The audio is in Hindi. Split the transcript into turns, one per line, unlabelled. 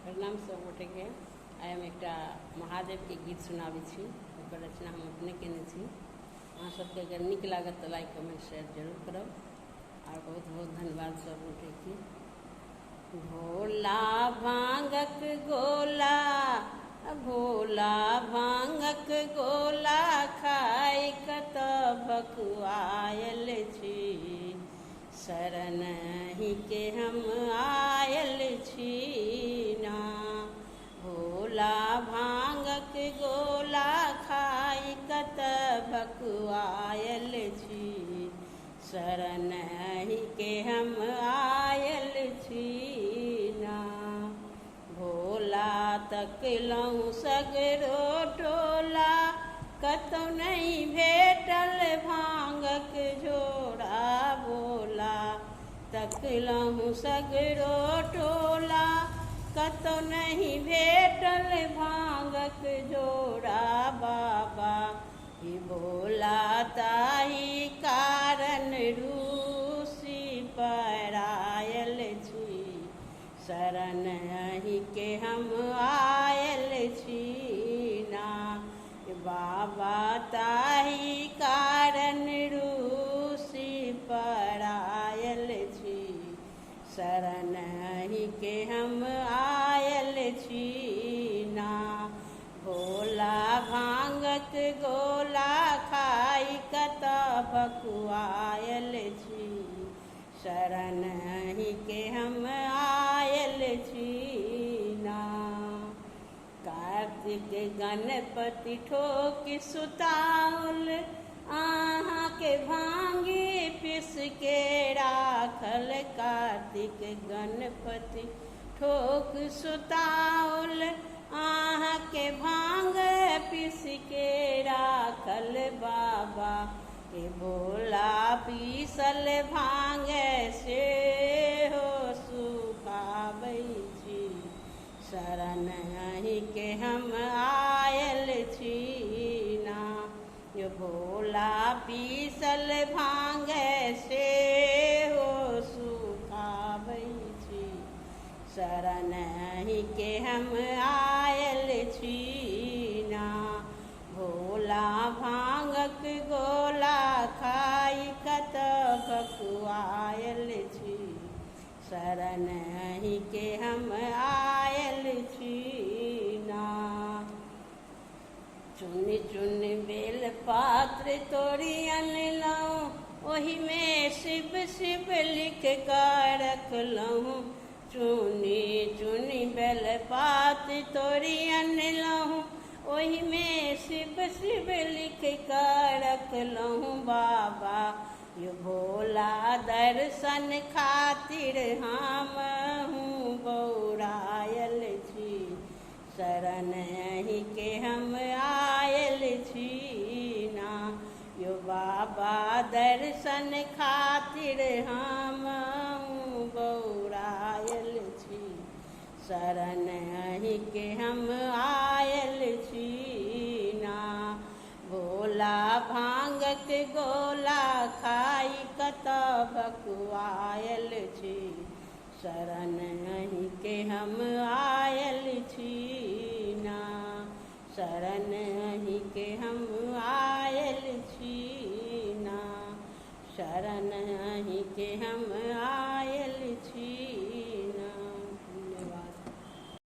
प्रणाम सब गोटे के। आइ हम एक महादेव के गीत सुनाबी छी। ओकर रचना हम अपने केने छी। अहाँ सबके अगर नीक लागत तो लाइक कमेंट शेयर जरूर करब। और बहुत बहुत धन्यवाद सब गोटे की। भोला भांगक गोला, भोला भांगक गोला खाइ कत भकुआयल छी। शरण ही के हम आयल छी ना। भोला भांगक गोला खाइ कत भकुआयल छी। शरण ही के हम आयल छी ना। भोला तकलहुँ सगरो टोला, कतौ नहीं भेटल भांगक झोड़ा। भोला तकलहुँ सगरो टोला, कतौ नहीं भेटल भांगक झोड़ा। बाबा ही भोला ताही कारण रूसी परायल छी। शरण ही के हम आयल छी ना। बाबा ताही कारण रूसी परायल छी। शरण ही के हम आयल छी ना। भोला भांगक गोला खाइ कत भकुआयल छी। शरण ही के हम आयल छी ना। कार्तिक गणपति ठोक सुताउल, अहाँ के भांगे पिस के राखल। कार्तिक गणपति ठोक सुताउल, अहाँ के भांग पिस के राखल। बाबा के भोला पीसल भांग से हो सुखाबै छी। शरण ही के हम आयल छी ना। यो भोला पीसल भांग से हो सुखाबै छी। शरण ही के हम आयल छी ना। भोला भांगक गोला खाइ कत भकुआयल छी। शरण ही के हम आयल छी ना। चुन चुन बेल पात्र तोड़ी अनलहुँ, ओहि में शिव शिव लिख कर रखलहुँ। चुनी चुनी बेल पात तोड़ी अनलहुँ, ओहि में शिव शिव लिख कर रखलहुँ। बाबा यो भोला दर्शन खातिर हमहूँ बौरायल छी। शरण ही के हम आयल छी ना। यो बाबा दर्शन खातिर हमहूँ बौरायल छी। शरण ही के हम आयल छी ना। भोला भांगक गोला खाइ कत भकुआयल छी। शरण ही के हम आयल छी ना। शरण ही के हम आयल छी ना। शरण ही के हम आयल छी।